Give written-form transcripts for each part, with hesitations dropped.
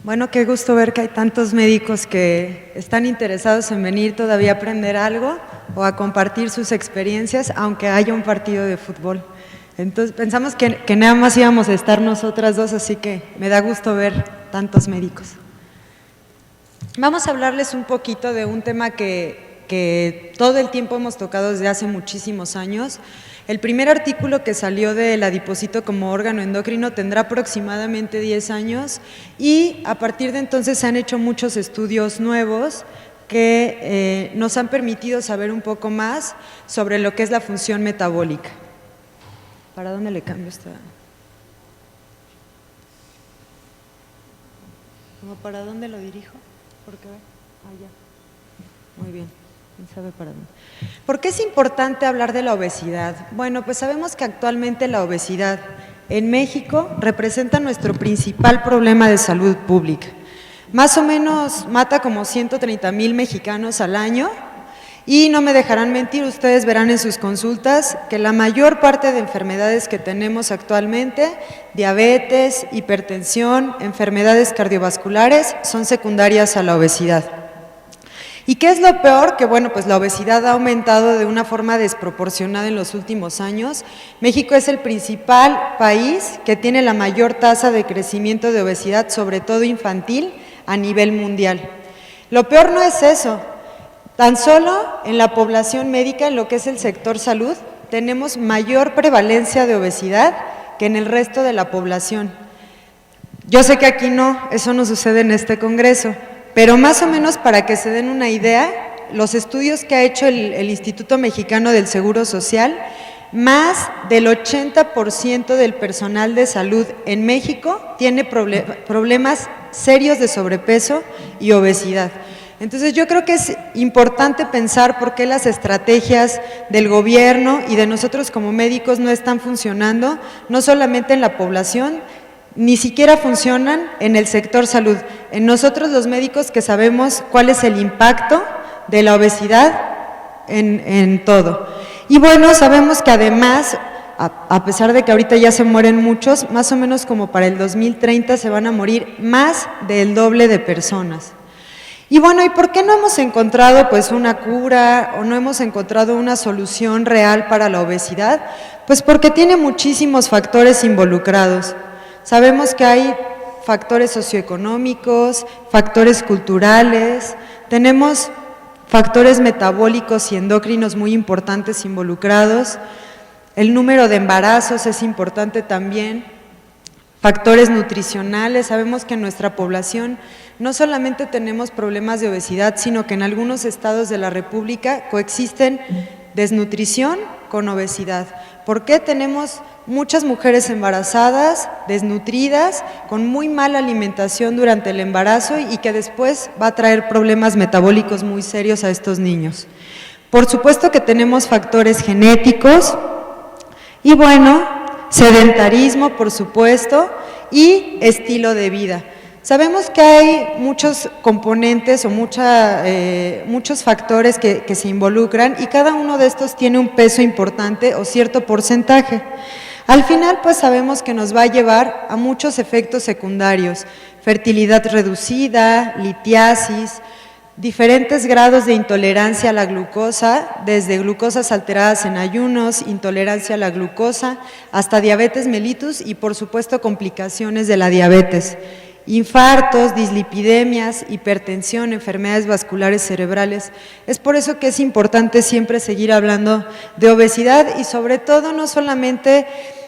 Bueno, qué gusto ver que hay tantos médicos que están interesados en venir todavía a aprender algo o a compartir sus experiencias, aunque haya un partido de fútbol. Entonces, pensamos que nada más íbamos a estar nosotras dos, así que me da gusto ver tantos médicos. Vamos a hablarles un poquito de un tema que todo el tiempo hemos tocado desde hace muchísimos años. El primer artículo que salió del adipocito como órgano endocrino tendrá aproximadamente 10 años y a partir de entonces se han hecho muchos estudios nuevos que nos han permitido saber un poco más sobre lo que es la función metabólica. ¿Para dónde le cambio esta? ¿Para dónde lo dirijo? Porque allá. Muy bien. ¿Quién sabe para dónde? ¿Por qué es importante hablar de la obesidad? Bueno, pues sabemos que actualmente la obesidad en México representa nuestro principal problema de salud pública. Más o menos mata como 130,000 mexicanos al año y no me dejarán mentir, ustedes verán en sus consultas que la mayor parte de enfermedades que tenemos actualmente, diabetes, hipertensión, enfermedades cardiovasculares, son secundarias a la obesidad. ¿Y qué es lo peor? Que bueno, pues la obesidad ha aumentado de una forma desproporcionada en los últimos años. México es el principal país que tiene la mayor tasa de crecimiento de obesidad, sobre todo infantil, a nivel mundial. Lo peor no es eso, tan solo en la población médica, en lo que es el sector salud, tenemos mayor prevalencia de obesidad que en el resto de la población. Yo sé que aquí no, eso no sucede en este congreso, pero más o menos para que se den una idea, los estudios que ha hecho el Instituto Mexicano del Seguro Social, más del 80% del personal de salud en México tiene problemas serios de sobrepeso y obesidad. Entonces yo creo que es importante pensar por qué las estrategias del gobierno y de nosotros como médicos no están funcionando, no solamente en la población, ni siquiera funcionan en el sector salud. En nosotros los médicos que sabemos cuál es el impacto de la obesidad en todo. Y bueno, sabemos que además, a pesar de que ahorita ya se mueren muchos, más o menos como para el 2030 se van a morir más del doble de personas. Y bueno, ¿y por qué no hemos encontrado pues una cura o no hemos encontrado una solución real para la obesidad? Pues porque tiene muchísimos factores involucrados. Sabemos que hay factores socioeconómicos, factores culturales, tenemos factores metabólicos y endocrinos muy importantes involucrados, el número de embarazos es importante también, factores nutricionales, sabemos que en nuestra población no solamente tenemos problemas de obesidad, sino que en algunos estados de la República coexisten desnutrición con obesidad. ¿Por qué tenemos muchas mujeres embarazadas, desnutridas, con muy mala alimentación durante el embarazo y que después va a traer problemas metabólicos muy serios a estos niños? Por supuesto que tenemos factores genéticos y bueno, sedentarismo por supuesto y estilo de vida. Sabemos que hay muchos componentes o muchos factores que se involucran y cada uno de estos tiene un peso importante o cierto porcentaje. Al final, pues sabemos que nos va a llevar a muchos efectos secundarios, fertilidad reducida, litiasis, diferentes grados de intolerancia a la glucosa, desde glucosas alteradas en ayunos, intolerancia a la glucosa, hasta diabetes mellitus y por supuesto complicaciones de la diabetes. Infartos, dislipidemias, hipertensión, enfermedades vasculares cerebrales. Es por eso que es importante siempre seguir hablando de obesidad y sobre todo no solamente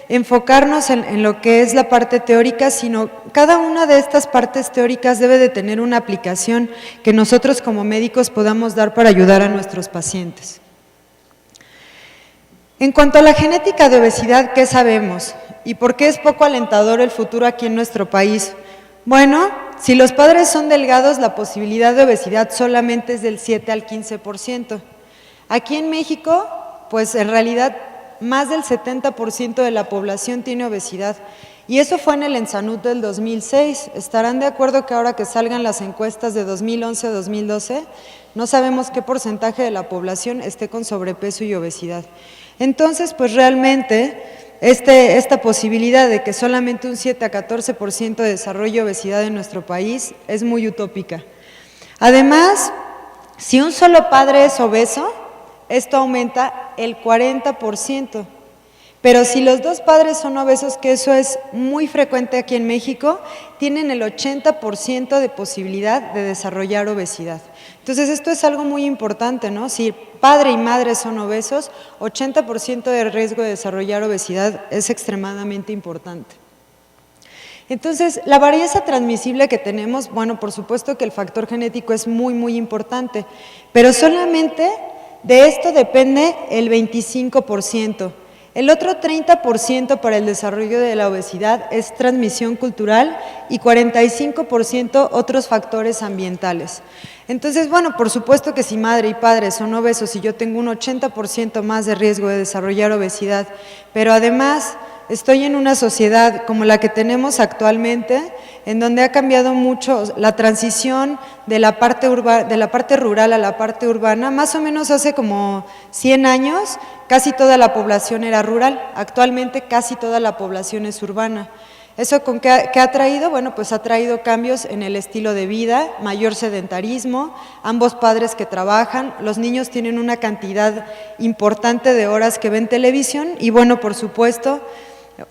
enfocarnos en lo que es la parte teórica, sino cada una de estas partes teóricas debe de tener una aplicación que nosotros como médicos podamos dar para ayudar a nuestros pacientes. En cuanto a la genética de obesidad, ¿qué sabemos? ¿Y por qué es poco alentador el futuro aquí en nuestro país? Bueno, si los padres son delgados, la posibilidad de obesidad solamente es del 7 al 15%. Aquí en México, pues en realidad más del 70% de la población tiene obesidad. Y eso fue en el ENSANUD del 2006. ¿Estarán de acuerdo que ahora que salgan las encuestas de 2011-2012, no sabemos qué porcentaje de la población esté con sobrepeso y obesidad? Entonces, pues realmente esta posibilidad de que solamente un 7 a 14% de desarrollo de obesidad en nuestro país es muy utópica. Además, si un solo padre es obeso, esto aumenta el 40%. Pero si los dos padres son obesos, que eso es muy frecuente aquí en México, tienen el 80% de posibilidad de desarrollar obesidad. Entonces, esto es algo muy importante, ¿no? Si padre y madre son obesos, 80% de riesgo de desarrollar obesidad es extremadamente importante. Entonces, la varianza transmisible que tenemos, bueno, por supuesto que el factor genético es muy, muy importante, pero solamente de esto depende el 25%. El otro 30% para el desarrollo de la obesidad es transmisión cultural y 45% otros factores ambientales. Entonces, bueno, por supuesto que si madre y padre son obesos y yo tengo un 80% más de riesgo de desarrollar obesidad, pero además estoy en una sociedad como la que tenemos actualmente, en donde ha cambiado mucho la transición de la parte rural a la parte urbana. Más o menos hace como 100 años casi toda la población era rural, actualmente casi toda la población es urbana. ¿Eso qué ha traído? Bueno, pues ha traído cambios en el estilo de vida, mayor sedentarismo, ambos padres que trabajan, los niños tienen una cantidad importante de horas que ven televisión y, bueno, por supuesto,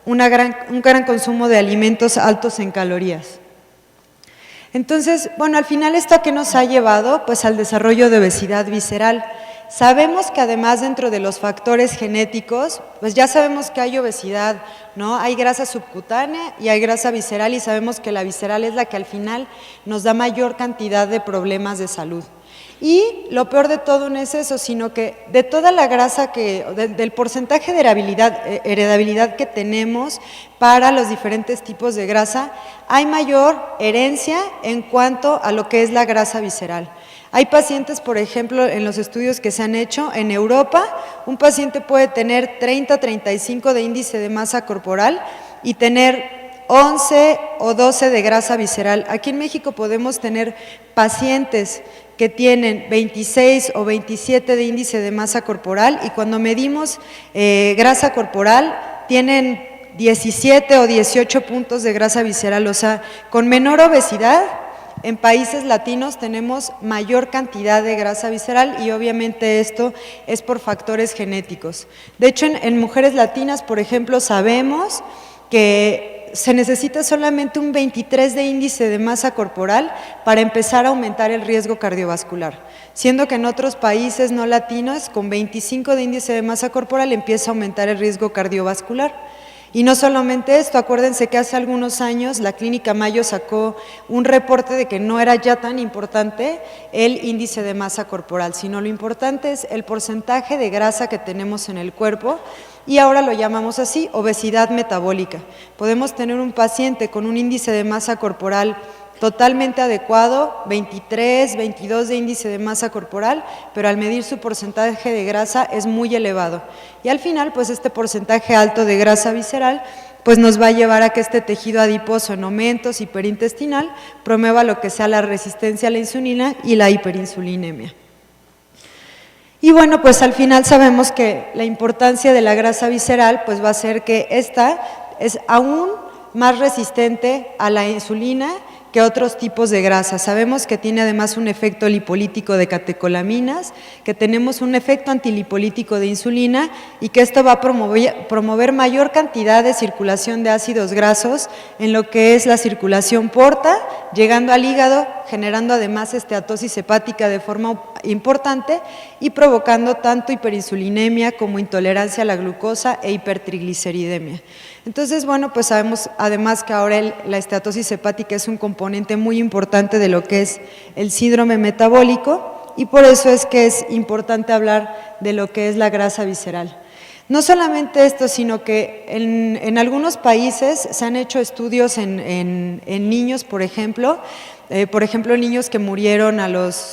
un gran consumo de alimentos altos en calorías. Entonces, bueno, al final, ¿esto a qué nos ha llevado? Pues al desarrollo de obesidad visceral. Sabemos que además dentro de los factores genéticos, pues ya sabemos que hay obesidad, ¿no? Hay grasa subcutánea y hay grasa visceral y sabemos que la visceral es la que al final nos da mayor cantidad de problemas de salud. Y lo peor de todo no es eso, sino que de toda la grasa del porcentaje de heredabilidad que tenemos para los diferentes tipos de grasa, hay mayor herencia en cuanto a lo que es la grasa visceral. Hay pacientes, por ejemplo, en los estudios que se han hecho en Europa, un paciente puede tener 30-35 de índice de masa corporal y tener 11 o 12 de grasa visceral. Aquí en México podemos tener pacientes que tienen 26 o 27 de índice de masa corporal y cuando medimos grasa corporal tienen 17 o 18 puntos de grasa visceral, o sea, con menor obesidad. En países latinos tenemos mayor cantidad de grasa visceral y obviamente esto es por factores genéticos. De hecho, en mujeres latinas, por ejemplo, sabemos que se necesita solamente un 23 de índice de masa corporal para empezar a aumentar el riesgo cardiovascular, siendo que en otros países no latinos, con 25 de índice de masa corporal empieza a aumentar el riesgo cardiovascular. Y no solamente esto, acuérdense que hace algunos años la Clínica Mayo sacó un reporte de que no era ya tan importante el índice de masa corporal, sino lo importante es el porcentaje de grasa que tenemos en el cuerpo y ahora lo llamamos así, obesidad metabólica. Podemos tener un paciente con un índice de masa corporal totalmente adecuado, 23, 22 de índice de masa corporal, pero al medir su porcentaje de grasa es muy elevado. Y al final, pues este porcentaje alto de grasa visceral, pues nos va a llevar a que este tejido adiposo en aumentos hiperintestinal promueva lo que sea la resistencia a la insulina y la hiperinsulinemia. Y bueno, pues al final sabemos que la importancia de la grasa visceral, pues va a ser que esta es aún más resistente a la insulina que otros tipos de grasa. Sabemos que tiene además un efecto lipolítico de catecolaminas, que tenemos un efecto antilipolítico de insulina y que esto va a promover mayor cantidad de circulación de ácidos grasos en lo que es la circulación porta, llegando al hígado, generando además esteatosis hepática de forma importante y provocando tanto hiperinsulinemia como intolerancia a la glucosa e hipertrigliceridemia. Entonces, bueno, pues sabemos además que ahora la esteatosis hepática es un componente muy importante de lo que es el síndrome metabólico y por eso es que es importante hablar de lo que es la grasa visceral. No solamente esto, sino que en algunos países se han hecho estudios en niños, por ejemplo, niños que murieron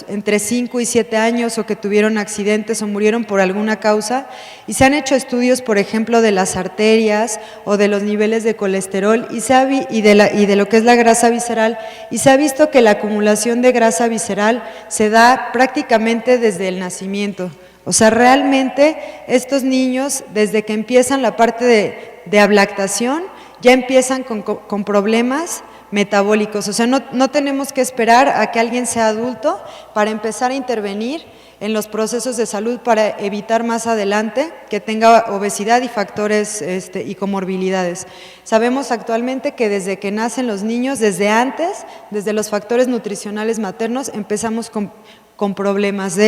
entre 5 y 7 años o que tuvieron accidentes o murieron por alguna causa y se han hecho estudios, por ejemplo, de las arterias o de los niveles de colesterol y de lo que es la grasa visceral y se ha visto que la acumulación de grasa visceral se da prácticamente desde el nacimiento. O sea, realmente estos niños, desde que empiezan la parte de de ablactación ya empiezan con problemas metabólicos. O sea, no tenemos que esperar a que alguien sea adulto para empezar a intervenir en los procesos de salud para evitar más adelante que tenga obesidad y factores y comorbilidades. Sabemos actualmente que desde que nacen los niños, desde antes, desde los factores nutricionales maternos, empezamos con problemas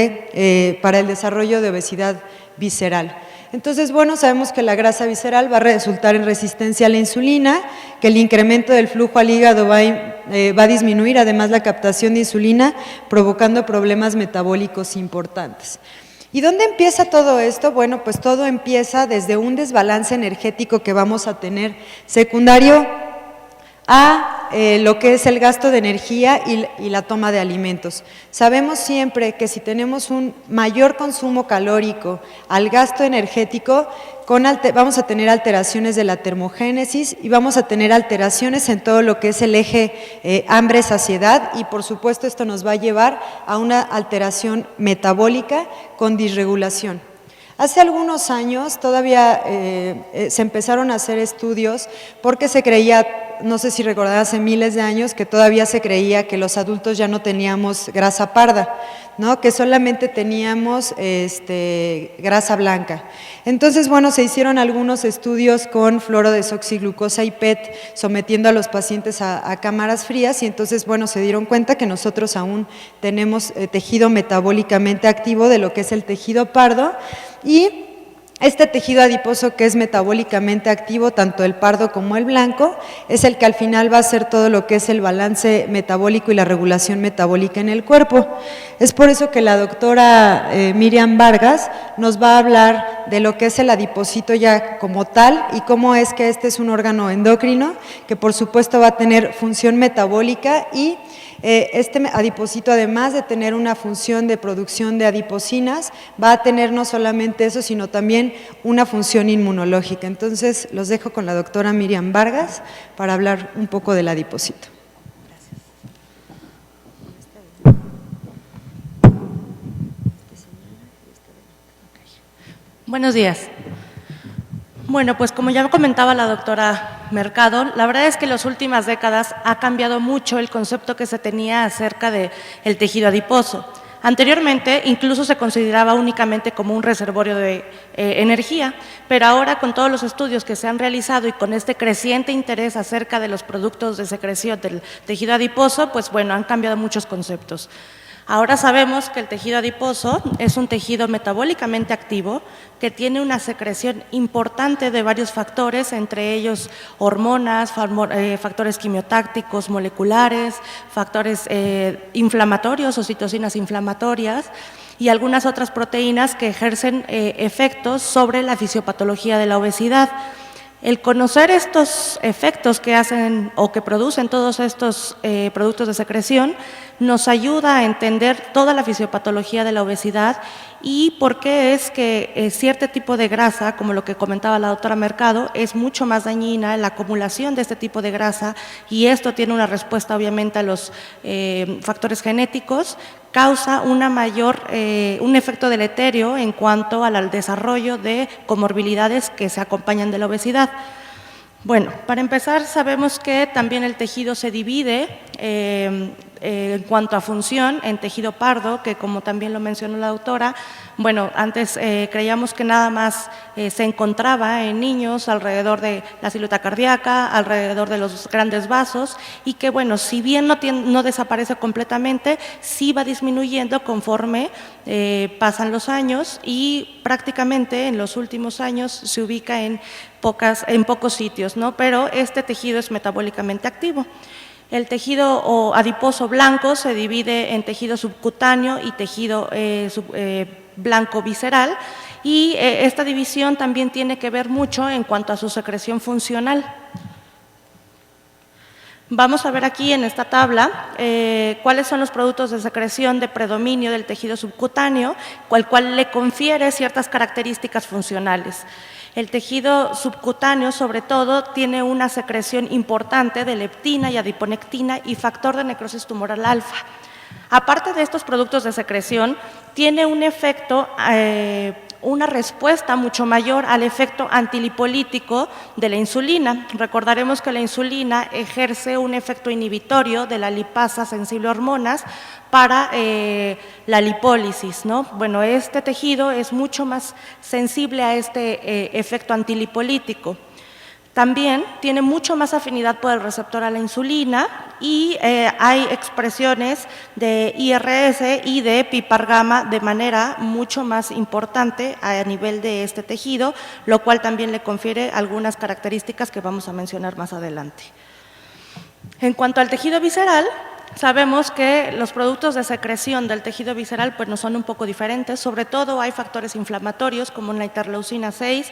para el desarrollo de obesidad visceral. Entonces, bueno, sabemos que la grasa visceral va a resultar en resistencia a la insulina, que el incremento del flujo al hígado va a disminuir además la captación de insulina, provocando problemas metabólicos importantes. ¿Y dónde empieza todo esto? Bueno, pues todo empieza desde un desbalance energético que vamos a tener secundario a lo que es el gasto de energía y la toma de alimentos. Sabemos siempre que si tenemos un mayor consumo calórico al gasto energético, vamos a tener alteraciones de la termogénesis y vamos a tener alteraciones en todo lo que es el eje hambre-saciedad y por supuesto esto nos va a llevar a una alteración metabólica con disregulación. Hace algunos años todavía se empezaron a hacer estudios porque se creía, no sé si recordarán, hace miles de años que todavía se creía que los adultos ya no teníamos grasa parda, ¿no? Que solamente teníamos grasa blanca. Entonces, bueno, se hicieron algunos estudios con fluorodesoxiglucosa y PET sometiendo a los pacientes a cámaras frías y entonces, bueno, se dieron cuenta que nosotros aún tenemos tejido metabólicamente activo de lo que es el tejido pardo y este tejido adiposo que es metabólicamente activo, tanto el pardo como el blanco, es el que al final va a hacer todo lo que es el balance metabólico y la regulación metabólica en el cuerpo. Es por eso que la doctora Miriam Vargas nos va a hablar de lo que es el adipocito ya como tal y cómo es que este es un órgano endocrino que por supuesto va a tener función metabólica y este adipocito, además de tener una función de producción de adiposinas, va a tener no solamente eso, sino también una función inmunológica. Entonces, los dejo con la doctora Miriam Vargas para hablar un poco del adipocito. Buenos días. Bueno, pues como ya comentaba la doctora Mercado, la verdad es que en las últimas décadas ha cambiado mucho el concepto que se tenía acerca del tejido adiposo. Anteriormente incluso se consideraba únicamente como un reservorio de energía, pero ahora con todos los estudios que se han realizado y con este creciente interés acerca de los productos de secreción del tejido adiposo, pues bueno, han cambiado muchos conceptos. Ahora sabemos que el tejido adiposo es un tejido metabólicamente activo que tiene una secreción importante de varios factores, entre ellos hormonas, factores quimiotácticos moleculares, factores inflamatorios o citocinas inflamatorias y algunas otras proteínas que ejercen efectos sobre la fisiopatología de la obesidad. El conocer estos efectos que hacen o que producen todos estos productos de secreción nos ayuda a entender toda la fisiopatología de la obesidad y por qué es que cierto tipo de grasa, como lo que comentaba la doctora Mercado, es mucho más dañina la acumulación de este tipo de grasa y esto tiene una respuesta obviamente a los factores genéticos, causa un efecto deleterio en cuanto al desarrollo de comorbilidades que se acompañan de la obesidad. Bueno, para empezar sabemos que también el tejido se divide en cuanto a función en tejido pardo, que como también lo mencionó la doctora, bueno, antes creíamos que nada más se encontraba en niños alrededor de la silueta cardíaca, alrededor de los grandes vasos y que bueno, si bien no desaparece completamente, sí va disminuyendo conforme pasan los años y prácticamente en los últimos años se ubica en pocos sitios, ¿no? Pero este tejido es metabólicamente activo. El tejido adiposo blanco se divide en tejido subcutáneo y tejido blanco visceral y esta división también tiene que ver mucho en cuanto a su secreción funcional. Vamos a ver aquí en esta tabla cuáles son los productos de secreción de predominio del tejido subcutáneo, cual le confiere ciertas características funcionales. El tejido subcutáneo, sobre todo, tiene una secreción importante de leptina y adiponectina y factor de necrosis tumoral alfa. Aparte de estos productos de secreción, tiene un efecto una respuesta mucho mayor al efecto antilipolítico de la insulina. Recordaremos que la insulina ejerce un efecto inhibitorio de la lipasa sensible a hormonas para la lipólisis, ¿no? Bueno, este tejido es mucho más sensible a este efecto antilipolítico. También tiene mucho más afinidad por el receptor a la insulina y hay expresiones de IRS y de pipargama de manera mucho más importante a nivel de este tejido, lo cual también le confiere algunas características que vamos a mencionar más adelante. En cuanto al tejido visceral, sabemos que los productos de secreción del tejido visceral pues, no son un poco diferentes, sobre todo hay factores inflamatorios como la interleucina 6,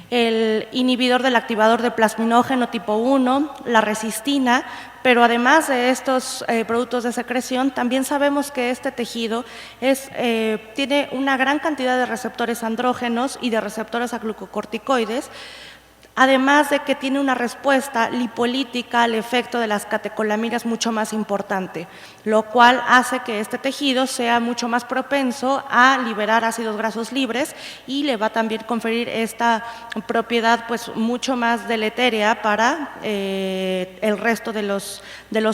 el inhibidor del activador de plasminógeno tipo 1, la resistina, pero además de estos productos de secreción, también sabemos que este tejido tiene una gran cantidad de receptores andrógenos y de receptores a glucocorticoides, además de que tiene una respuesta lipolítica al efecto de las catecolaminas mucho más importante, lo cual hace que este tejido sea mucho más propenso a liberar ácidos grasos libres y le va también a conferir esta propiedad pues, mucho más deletérea para el resto de los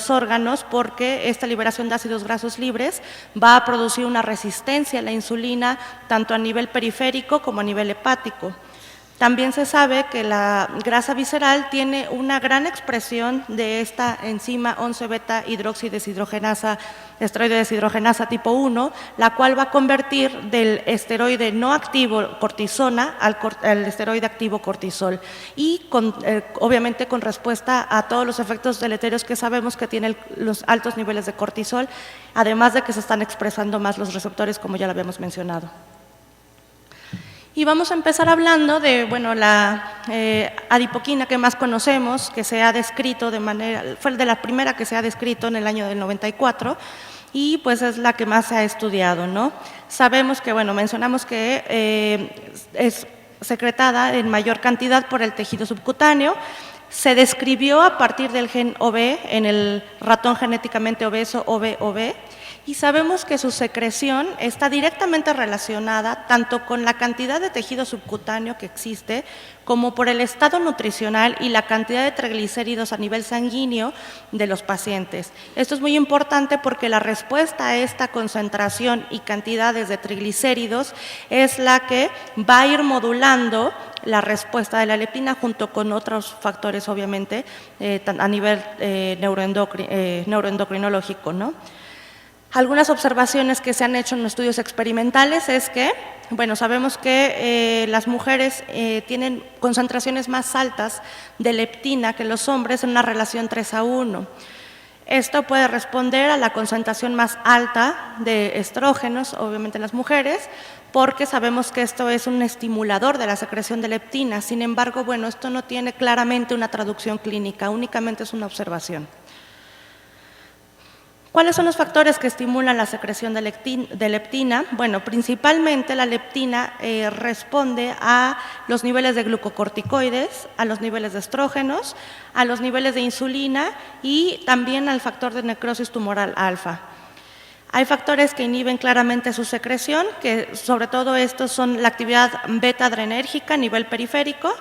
órganos, porque esta liberación de ácidos grasos libres va a producir una resistencia a la insulina tanto a nivel periférico como a nivel hepático. También se sabe que la grasa visceral tiene una gran expresión de esta enzima 11-beta hidroxideshidrogenasa, esteroide deshidrogenasa tipo 1, la cual va a convertir del esteroide no activo cortisona al esteroide activo cortisol y obviamente con respuesta a todos los efectos deleterios que sabemos que tienen los altos niveles de cortisol, además de que se están expresando más los receptores como ya lo habíamos mencionado. Y vamos a empezar hablando de, bueno, la adipoquina que más conocemos, que se ha descrito fue de la primera que se ha descrito en el año del 94 y pues es la que más se ha estudiado, ¿no? Sabemos que, bueno, mencionamos que es secretada en mayor cantidad por el tejido subcutáneo. Se describió a partir del gen OB en el ratón genéticamente obeso OB. Y sabemos que su secreción está directamente relacionada tanto con la cantidad de tejido subcutáneo que existe, como por el estado nutricional y la cantidad de triglicéridos a nivel sanguíneo de los pacientes. Esto es muy importante porque la respuesta a esta concentración y cantidades de triglicéridos es la que va a ir modulando la respuesta de la leptina junto con otros factores, obviamente, a nivel neuroendocrinológico, ¿no? Algunas observaciones que se han hecho en estudios experimentales es que, bueno, sabemos que las mujeres tienen concentraciones más altas de leptina que los hombres en una relación 3:1. Esto puede responder a la concentración más alta de estrógenos, obviamente en las mujeres, porque sabemos que esto es un estimulador de la secreción de leptina. Sin embargo, bueno, esto no tiene claramente una traducción clínica, únicamente es una observación. ¿Cuáles son los factores que estimulan la secreción de leptina? Bueno, principalmente la leptina responde a los niveles de glucocorticoides, a los niveles de estrógenos, a los niveles de insulina y también al factor de necrosis tumoral alfa. Hay factores que inhiben claramente su secreción, que sobre todo estos son la actividad beta-adrenérgica a nivel periférico.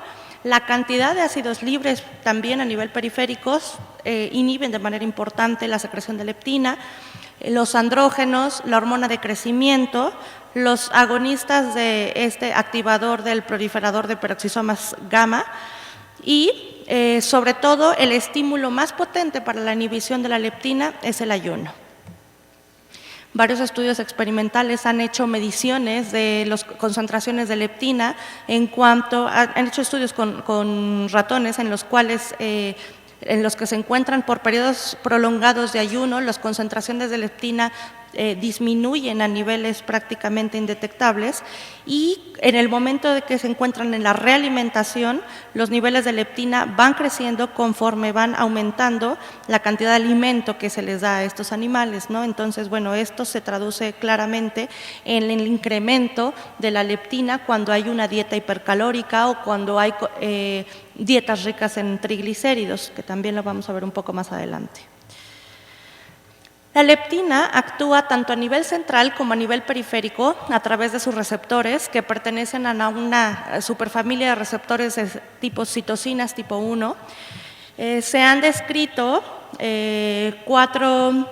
La cantidad de ácidos libres también a nivel periférico inhiben de manera importante la secreción de leptina, los andrógenos, la hormona de crecimiento, los agonistas de este activador del proliferador de peroxisomas gamma y sobre todo el estímulo más potente para la inhibición de la leptina es el ayuno. Varios estudios experimentales han hecho mediciones de las concentraciones de leptina han hecho estudios con ratones en los cuales en los que se encuentran por periodos prolongados de ayuno, las concentraciones de leptina disminuyen a niveles prácticamente indetectables y en el momento de que se encuentran en la realimentación, los niveles de leptina van creciendo conforme van aumentando la cantidad de alimento que se les da a estos animales, ¿no? Entonces, bueno, esto se traduce claramente en el incremento de la leptina cuando hay una dieta hipercalórica o cuando hay dietas ricas en triglicéridos, que también lo vamos a ver un poco más adelante. La leptina actúa tanto a nivel central como a nivel periférico a través de sus receptores que pertenecen a una superfamilia de receptores de tipo citocinas tipo 1. Se han descrito 4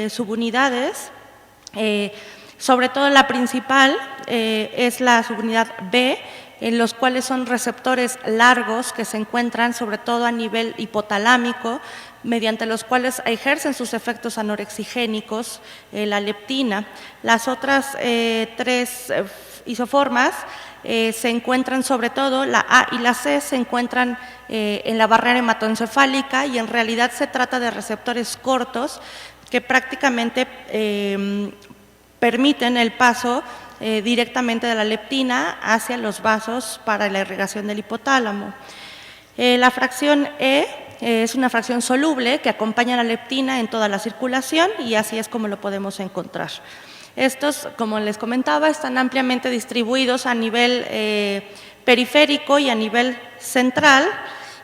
subunidades, sobre todo la principal es la subunidad B, en los cuales son receptores largos que se encuentran sobre todo a nivel hipotalámico, mediante los cuales ejercen sus efectos anorexigénicos la leptina. Las otras 3 isoformas se encuentran sobre todo, la A y la C se encuentran en la barrera hematoencefálica y en realidad se trata de receptores cortos que prácticamente permiten el paso directamente de la leptina hacia los vasos para la irrigación del hipotálamo. La fracción E es una fracción soluble que acompaña a la leptina en toda la circulación y así es como lo podemos encontrar. Estos, como les comentaba, están ampliamente distribuidos a nivel periférico y a nivel central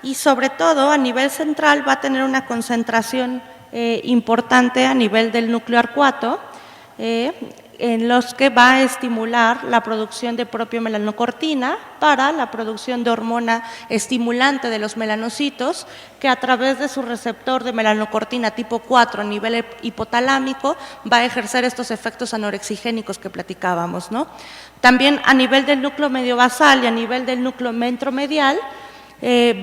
y sobre todo a nivel central va a tener una concentración importante a nivel del núcleo arcuato, en los que va a estimular la producción de propiomelanocortina para la producción de hormona estimulante de los melanocitos, que a través de su receptor de melanocortina tipo 4 a nivel hipotalámico va a ejercer estos efectos anorexigénicos que platicábamos, ¿no? También a nivel del núcleo medio basal y a nivel del núcleo ventromedial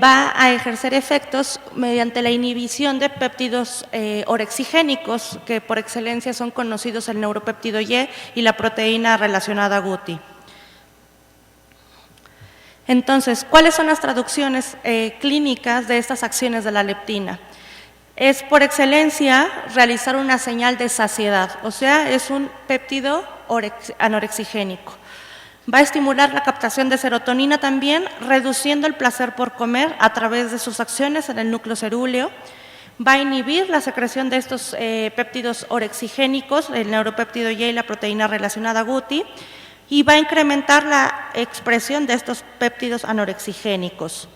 va a ejercer efectos mediante la inhibición de péptidos orexigénicos, que por excelencia son conocidos el neuropéptido Y y la proteína relacionada a GUTI. Entonces, ¿cuáles son las traducciones clínicas de estas acciones de la leptina? Es por excelencia realizar una señal de saciedad, o sea, es un péptido anorexigénico. Va a estimular la captación de serotonina también, reduciendo el placer por comer a través de sus acciones en el núcleo cerúleo. Va a inhibir la secreción de estos péptidos orexigénicos, el neuropéptido Y y la proteína relacionada a GUTI, y va a incrementar la expresión de estos péptidos anorexigénicos.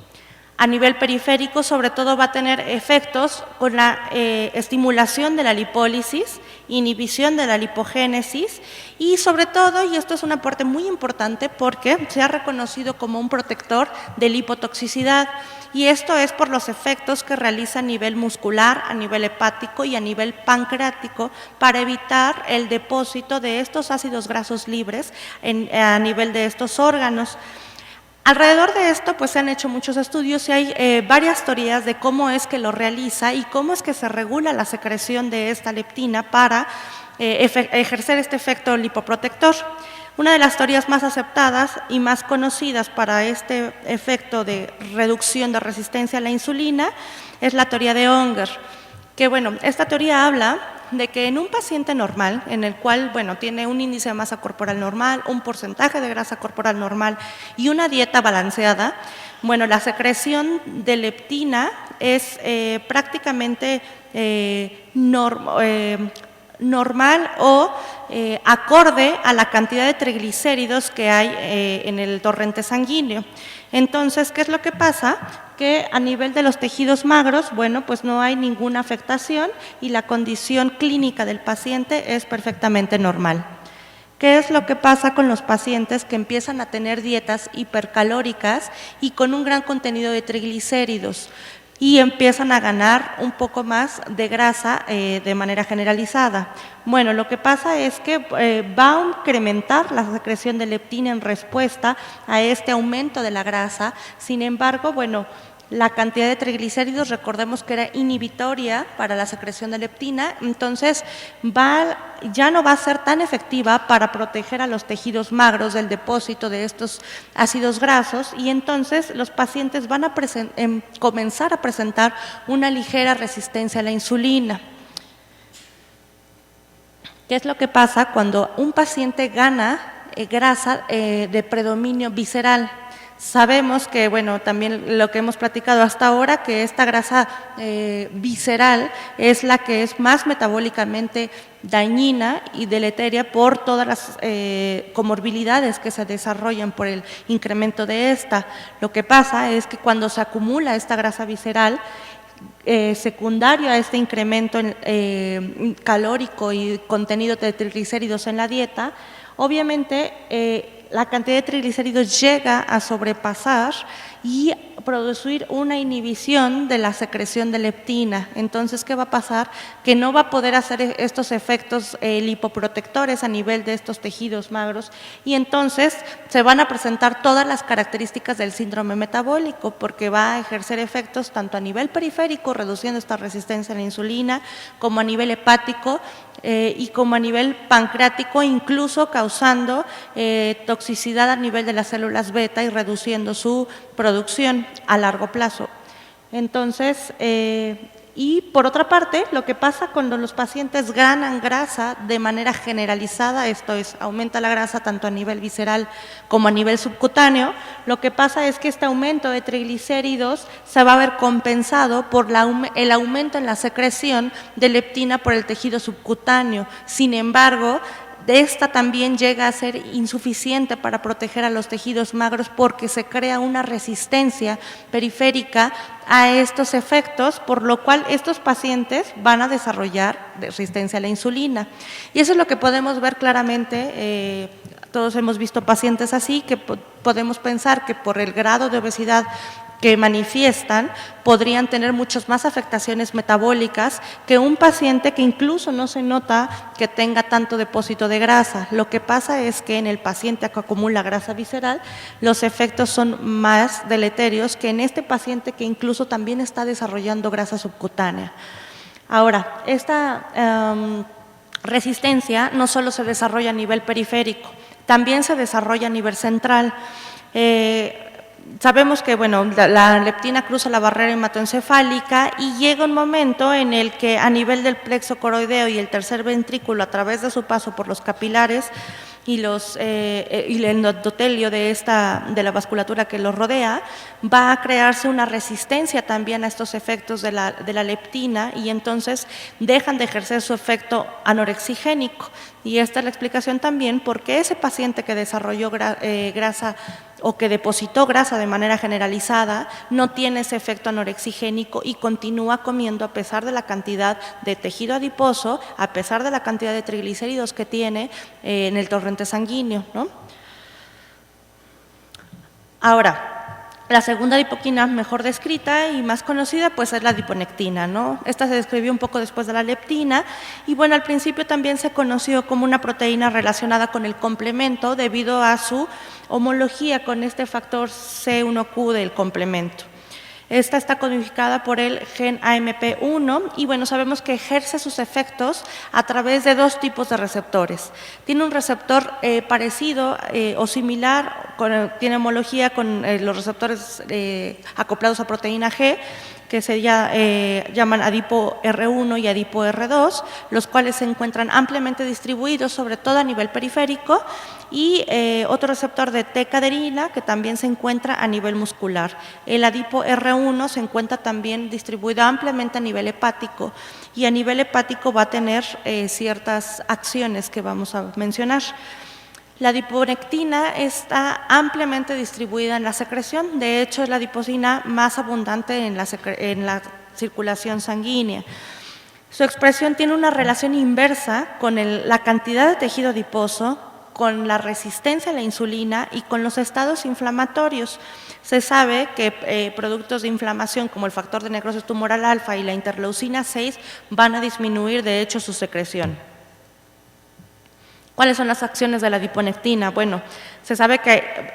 A nivel periférico, sobre todo, va a tener efectos con la estimulación de la lipólisis, inhibición de la lipogénesis y sobre todo, y esto es una parte muy importante porque se ha reconocido como un protector de lipotoxicidad y esto es por los efectos que realiza a nivel muscular, a nivel hepático y a nivel pancreático para evitar el depósito de estos ácidos grasos libres a nivel de estos órganos. Alrededor de esto, pues se han hecho muchos estudios y hay varias teorías de cómo es que lo realiza y cómo es que se regula la secreción de esta leptina para ejercer este efecto lipoprotector. Una de las teorías más aceptadas y más conocidas para este efecto de reducción de resistencia a la insulina es la teoría de Unger, que bueno, esta teoría habla de que en un paciente normal, en el cual, bueno, tiene un índice de masa corporal normal, un porcentaje de grasa corporal normal y una dieta balanceada, bueno, la secreción de leptina es prácticamente normal o acorde a la cantidad de triglicéridos que hay en el torrente sanguíneo. Entonces, ¿qué es lo que pasa? Que a nivel de los tejidos magros, bueno, pues no hay ninguna afectación y la condición clínica del paciente es perfectamente normal. ¿Qué es lo que pasa con los pacientes que empiezan a tener dietas hipercalóricas y con un gran contenido de triglicéridos y empiezan a ganar un poco más de grasa de manera generalizada? Bueno, lo que pasa es que va a incrementar la secreción de leptina en respuesta a este aumento de la grasa. Sin embargo, bueno, la cantidad de triglicéridos, recordemos que era inhibitoria para la secreción de leptina, entonces ya no va a ser tan efectiva para proteger a los tejidos magros del depósito de estos ácidos grasos y entonces los pacientes van a comenzar a presentar una ligera resistencia a la insulina. ¿Qué es lo que pasa cuando un paciente gana grasa de predominio visceral? Sabemos que, bueno, también lo que hemos platicado hasta ahora, que esta grasa visceral es la que es más metabólicamente dañina y deleteria por todas las comorbilidades que se desarrollan por el incremento de esta. Lo que pasa es que cuando se acumula esta grasa visceral, secundario a este incremento calórico y contenido de triglicéridos en la dieta, obviamente la cantidad de triglicéridos llega a sobrepasar y producir una inhibición de la secreción de leptina. Entonces, ¿qué va a pasar? Que no va a poder hacer estos efectos lipoprotectores a nivel de estos tejidos magros y entonces se van a presentar todas las características del síndrome metabólico porque va a ejercer efectos tanto a nivel periférico, reduciendo esta resistencia a la insulina, como a nivel hepático y como a nivel pancreático, incluso causando toxicidad a nivel de las células beta y reduciendo su producción a largo plazo. Entonces, y por otra parte, lo que pasa cuando los pacientes ganan grasa de manera generalizada, esto es, aumenta la grasa tanto a nivel visceral como a nivel subcutáneo, lo que pasa es que este aumento de triglicéridos se va a ver compensado por el aumento en la secreción de leptina por el tejido subcutáneo. Sin embargo, esta también llega a ser insuficiente para proteger a los tejidos magros porque se crea una resistencia periférica a estos efectos, por lo cual estos pacientes van a desarrollar resistencia a la insulina. Y eso es lo que podemos ver claramente, todos hemos visto pacientes así, que podemos pensar que por el grado de obesidad que manifiestan, podrían tener muchas más afectaciones metabólicas que un paciente que incluso no se nota que tenga tanto depósito de grasa. Lo que pasa es que en el paciente que acumula grasa visceral, los efectos son más deleterios que en este paciente que incluso también está desarrollando grasa subcutánea. Ahora, esta resistencia no solo se desarrolla a nivel periférico, también se desarrolla a nivel central. Sabemos que la leptina cruza la barrera hematoencefálica y llega un momento en el que a nivel del plexo coroideo y el tercer ventrículo, a través de su paso por los capilares y el endotelio de la vasculatura que los rodea, va a crearse una resistencia también a estos efectos de la leptina y entonces dejan de ejercer su efecto anorexigénico. Y esta es la explicación también por qué ese paciente que desarrolló grasa o que depositó grasa de manera generalizada no tiene ese efecto anorexigénico y continúa comiendo a pesar de la cantidad de tejido adiposo, a pesar de la cantidad de triglicéridos que tiene en el torrente sanguíneo, ¿no? Ahora, la segunda adipoquina mejor descrita y más conocida pues es la adiponectina, ¿no? Esta se describió un poco después de la leptina y al principio también se conoció como una proteína relacionada con el complemento debido a su homología con este factor C1q del complemento. Esta está codificada por el gen AMP1 y sabemos que ejerce sus efectos a través de dos tipos de receptores. Tiene un receptor parecido o similar, tiene homología con los receptores acoplados a proteína G, que se llaman adipo R1 y adipo R2, los cuales se encuentran ampliamente distribuidos, sobre todo a nivel periférico, y otro receptor de T-caderina que también se encuentra a nivel muscular. El adipo R1 se encuentra también distribuido ampliamente a nivel hepático y a nivel hepático va a tener ciertas acciones que vamos a mencionar. La adiponectina está ampliamente distribuida en la secreción, de hecho es la adiposina más abundante en la circulación sanguínea. Su expresión tiene una relación inversa con la cantidad de tejido adiposo, con la resistencia a la insulina y con los estados inflamatorios. Se sabe que productos de inflamación como el factor de necrosis tumoral alfa y la interleucina 6 van a disminuir de hecho su secreción. ¿Cuáles son las acciones de la adiponectina? Se sabe que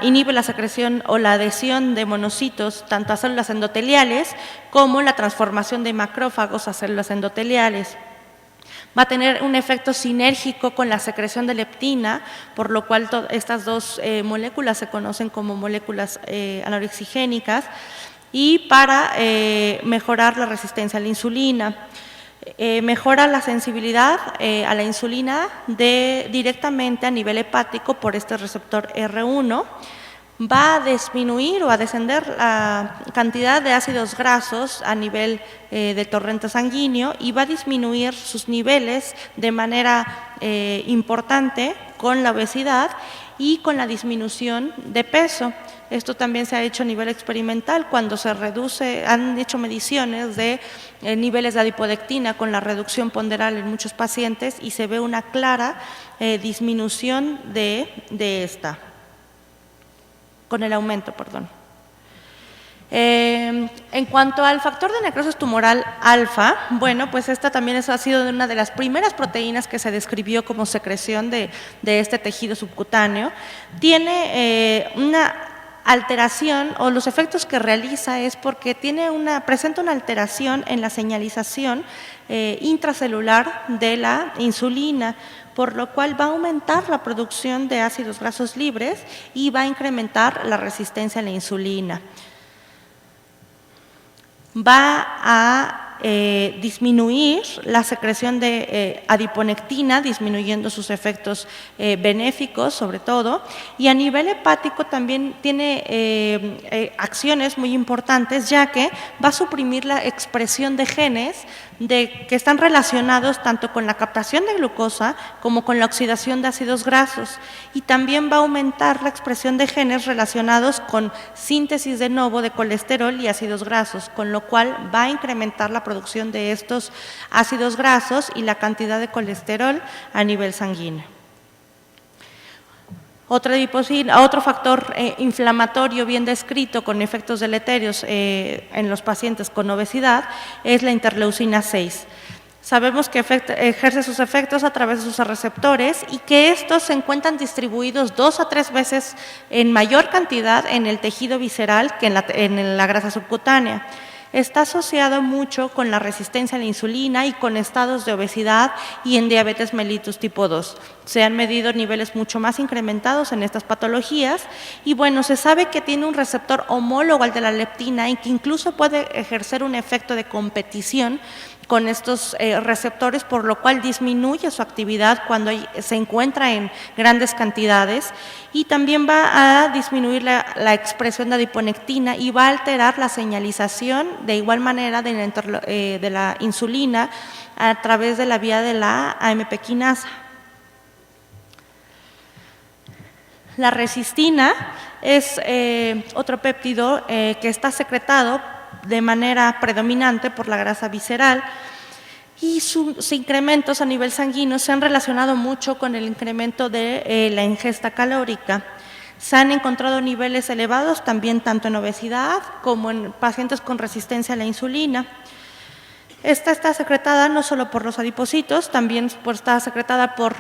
inhibe la secreción o la adhesión de monocitos tanto a células endoteliales como la transformación de macrófagos a células endoteliales. Va a tener un efecto sinérgico con la secreción de leptina, por lo cual estas dos moléculas se conocen como moléculas anorexigénicas y para mejorar la resistencia a la insulina. Mejora la sensibilidad a la insulina directamente a nivel hepático por este receptor R1, va a disminuir o a descender la cantidad de ácidos grasos a nivel del torrente sanguíneo y va a disminuir sus niveles de manera importante con la obesidad y con la disminución de peso. Esto también se ha hecho a nivel experimental cuando se reduce, han hecho mediciones de niveles de adipodectina con la reducción ponderal en muchos pacientes y se ve una clara disminución de esta, con el aumento, perdón. En cuanto al factor de necrosis tumoral alfa, bueno, pues esta también ha sido una de las primeras proteínas que se describió como secreción de este tejido subcutáneo. Tiene una alteración, o los efectos que realiza es porque presenta una alteración en la señalización intracelular de la insulina, por lo cual va a aumentar la producción de ácidos grasos libres y va a incrementar la resistencia a la insulina. Va a disminuir la secreción de adiponectina, disminuyendo sus efectos benéficos sobre todo, y a nivel hepático también tiene acciones muy importantes, ya que va a suprimir la expresión de genes que están relacionados tanto con la captación de glucosa como con la oxidación de ácidos grasos, y también va a aumentar la expresión de genes relacionados con síntesis de nuevo de colesterol y ácidos grasos, con lo cual va a incrementar la producción de estos ácidos grasos y la cantidad de colesterol a nivel sanguíneo. Otro factor inflamatorio bien descrito con efectos deleterios en los pacientes con obesidad es la interleucina 6. Sabemos que ejerce sus efectos a través de sus receptores y que estos se encuentran distribuidos 2 a 3 veces en mayor cantidad en el tejido visceral que en la grasa subcutánea. Está asociado mucho con la resistencia a la insulina y con estados de obesidad y en diabetes mellitus tipo 2. Se han medido niveles mucho más incrementados en estas patologías y bueno, se sabe que tiene un receptor homólogo al de la leptina y que incluso puede ejercer un efecto de competición con estos receptores, por lo cual disminuye su actividad cuando se encuentra en grandes cantidades, y también va a disminuir la expresión de adiponectina y va a alterar la señalización de igual manera de la insulina a través de la vía de la AMP quinasa. La resistina es otro péptido que está secretado de manera predominante por la grasa visceral y sus incrementos a nivel sanguíneo se han relacionado mucho con el incremento de la ingesta calórica. Se han encontrado niveles elevados también tanto en obesidad como en pacientes con resistencia a la insulina. Esta está secretada no solo por los adipocitos, también está secretada por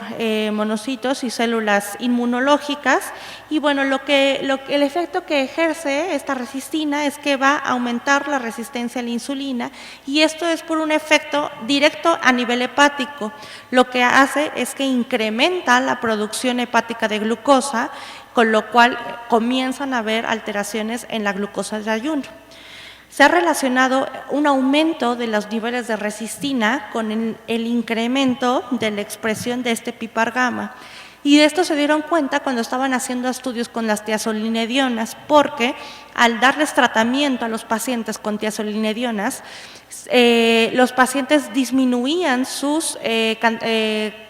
monocitos y células inmunológicas. Y bueno, el efecto que ejerce esta resistina es que va a aumentar la resistencia a la insulina, y esto es por un efecto directo a nivel hepático. Lo que hace es que incrementa la producción hepática de glucosa, con lo cual comienzan a haber alteraciones en la glucosa de ayuno. Se ha relacionado un aumento de los niveles de resistina con el incremento de la expresión de este PPAR gamma. Y de esto se dieron cuenta cuando estaban haciendo estudios con las tiazolinedionas, porque al darles tratamiento a los pacientes con tiazolinedionas, los pacientes disminuían sus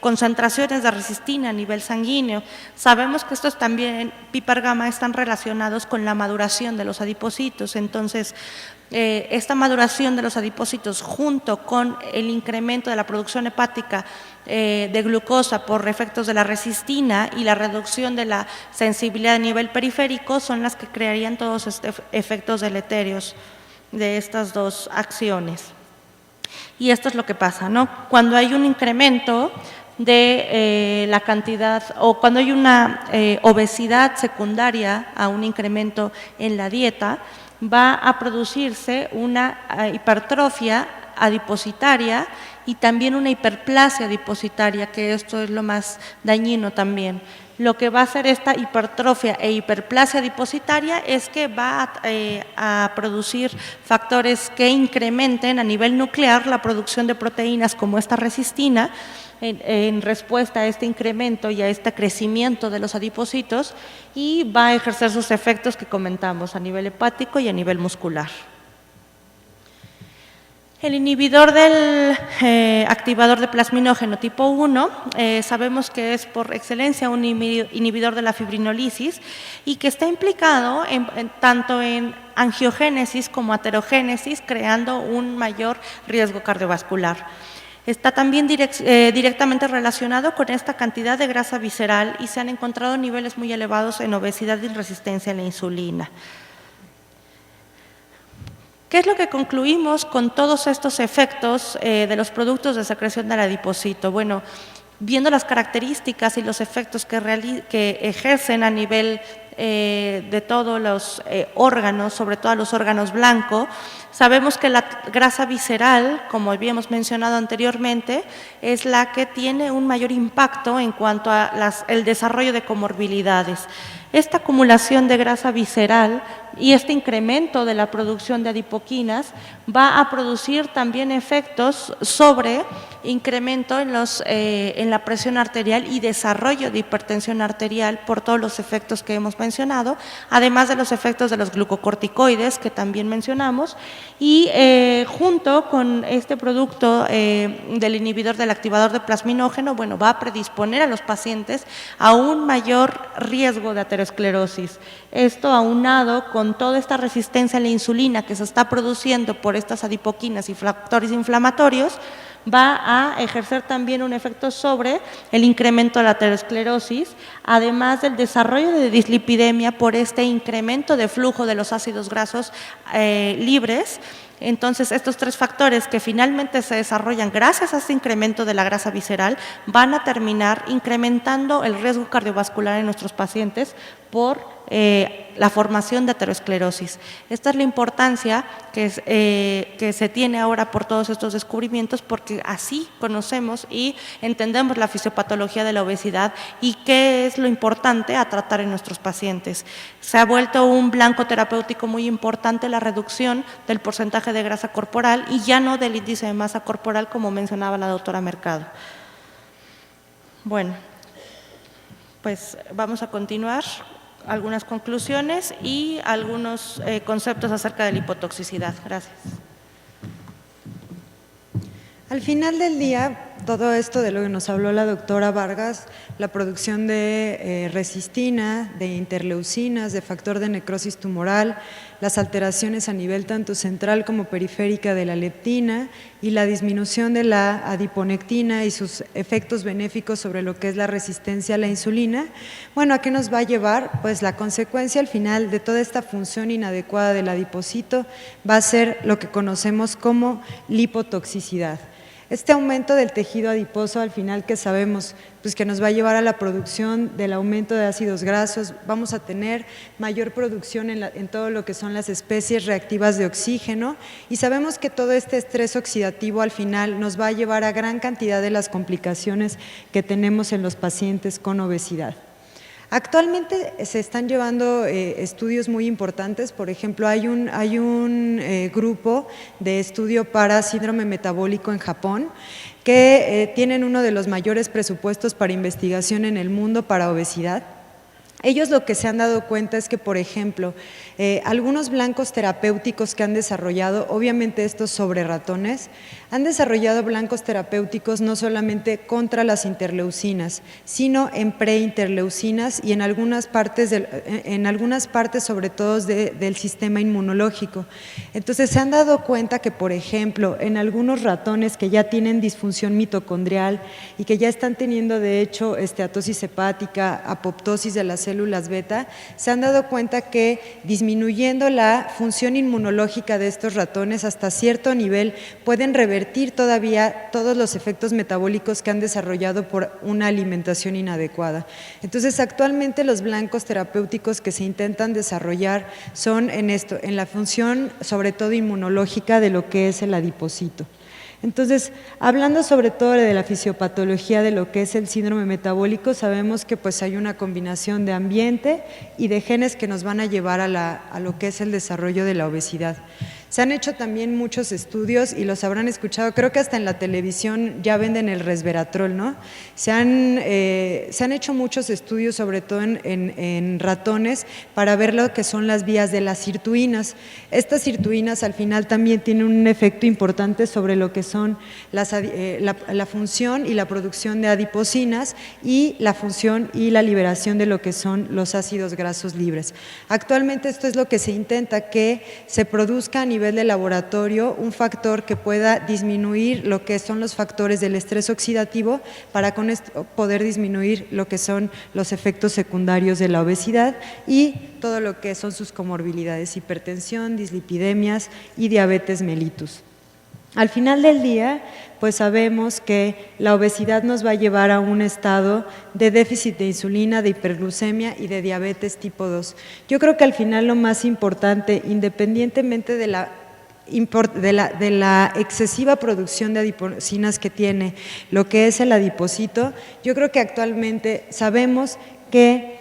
concentraciones de resistina a nivel sanguíneo. Sabemos que estos también, PPAR gamma, están relacionados con la maduración de los adipocitos. Entonces, esta maduración de los adipocitos junto con el incremento de la producción hepática de glucosa por efectos de la resistina y la reducción de la sensibilidad a nivel periférico son las que crearían todos estos efectos deleterios de estas dos acciones. Y esto es lo que pasa, ¿no? Cuando hay un incremento de la cantidad, o cuando hay una obesidad secundaria a un incremento en la dieta, va a producirse una hipertrofia adipositaria y también una hiperplasia adipositaria, que esto es lo más dañino también. Lo que va a hacer esta hipertrofia e hiperplasia adipositaria es que va a producir factores que incrementen a nivel nuclear la producción de proteínas como esta resistina en respuesta a este incremento y a este crecimiento de los adipocitos, y va a ejercer sus efectos que comentamos a nivel hepático y a nivel muscular. El inhibidor del activador de plasminógeno tipo 1, sabemos que es por excelencia un inhibidor de la fibrinolisis y que está implicado tanto en angiogénesis como aterogénesis, creando un mayor riesgo cardiovascular. Está también directamente relacionado con esta cantidad de grasa visceral y se han encontrado niveles muy elevados en obesidad y resistencia a la insulina. ¿Qué es lo que concluimos con todos estos efectos de los productos de secreción del adipocito? Bueno, viendo las características y los efectos que ejercen a nivel de todos los órganos, sobre todo los órganos blancos, sabemos que la grasa visceral, como habíamos mencionado anteriormente, es la que tiene un mayor impacto en cuanto a el desarrollo de comorbilidades. Esta acumulación de grasa visceral y este incremento de la producción de adipoquinas va a producir también efectos sobre incremento en la presión arterial y desarrollo de hipertensión arterial por todos los efectos que hemos mencionado, además de los efectos de los glucocorticoides que también mencionamos, y junto con este producto del inhibidor del activador de plasminógeno, bueno, va a predisponer a los pacientes a un mayor riesgo de aterosclerosis. Esto aunado con toda esta resistencia a la insulina que se está produciendo por estas adipoquinas y factores inflamatorios, va a ejercer también un efecto sobre el incremento de la aterosclerosis, además del desarrollo de dislipidemia por este incremento de flujo de los ácidos grasos libres. Entonces, estos tres factores que finalmente se desarrollan gracias a este incremento de la grasa visceral van a terminar incrementando el riesgo cardiovascular en nuestros pacientes por la formación de aterosclerosis. Esta es la importancia que se tiene ahora por todos estos descubrimientos, porque así conocemos y entendemos la fisiopatología de la obesidad y qué es lo importante a tratar en nuestros pacientes. Se ha vuelto un blanco terapéutico muy importante la reducción del porcentaje de grasa corporal y ya no del índice de masa corporal, como mencionaba la doctora Mercado. Bueno, pues vamos a continuar. Algunas conclusiones y algunos conceptos acerca de la hipotoxicidad. Gracias. Al final del día, todo esto de lo que nos habló la doctora Vargas, la producción de resistina, de interleucinas, de factor de necrosis tumoral, las alteraciones a nivel tanto central como periférica de la leptina y la disminución de la adiponectina y sus efectos benéficos sobre lo que es la resistencia a la insulina. Bueno, ¿a qué nos va a llevar? Pues la consecuencia al final de toda esta función inadecuada del adipocito va a ser lo que conocemos como lipotoxicidad. Este aumento del tejido adiposo al final que sabemos pues que nos va a llevar a la producción del aumento de ácidos grasos, vamos a tener mayor producción en todo lo que son las especies reactivas de oxígeno y sabemos que todo este estrés oxidativo al final nos va a llevar a gran cantidad de las complicaciones que tenemos en los pacientes con obesidad. Actualmente se están llevando estudios muy importantes, por ejemplo, hay un grupo de estudio para síndrome metabólico en Japón que tienen uno de los mayores presupuestos para investigación en el mundo para obesidad. Ellos lo que se han dado cuenta es que, por ejemplo, algunos blancos terapéuticos que han desarrollado, obviamente estos sobre ratones, han desarrollado blancos terapéuticos no solamente contra las interleucinas, sino en preinterleucinas y en algunas partes sobre todo del sistema inmunológico. Entonces se han dado cuenta que, por ejemplo, en algunos ratones que ya tienen disfunción mitocondrial y que ya están teniendo de hecho esteatosis hepática, apoptosis de las células beta, se han dado cuenta que disminuyendo la función inmunológica de estos ratones hasta cierto nivel pueden revertir todavía todos los efectos metabólicos que han desarrollado por una alimentación inadecuada. Entonces, actualmente los blancos terapéuticos que se intentan desarrollar son en la función sobre todo inmunológica de lo que es el adipocito. Entonces, hablando sobre todo de la fisiopatología de lo que es el síndrome metabólico, sabemos que pues hay una combinación de ambiente y de genes que nos van a llevar a lo que es el desarrollo de la obesidad. Se han hecho también muchos estudios y los habrán escuchado, creo que hasta en la televisión ya venden el resveratrol, ¿no? Se han hecho muchos estudios, sobre todo en ratones, para ver lo que son las vías de las sirtuinas. Estas sirtuinas al final también tienen un efecto importante sobre lo que son la función y la producción de adipocinas y la función y la liberación de lo que son los ácidos grasos libres. Actualmente esto es lo que se intenta, que se produzca a nivel de laboratorio un factor que pueda disminuir lo que son los factores del estrés oxidativo para con esto poder disminuir lo que son los efectos secundarios de la obesidad y todo lo que son sus comorbilidades, hipertensión, dislipidemias y diabetes mellitus. Al final del día, pues sabemos que la obesidad nos va a llevar a un estado de déficit de insulina, de hiperglucemia y de diabetes tipo 2. Yo creo que al final lo más importante, independientemente de la excesiva producción de adipocinas que tiene lo que es el adipocito, yo creo que actualmente sabemos que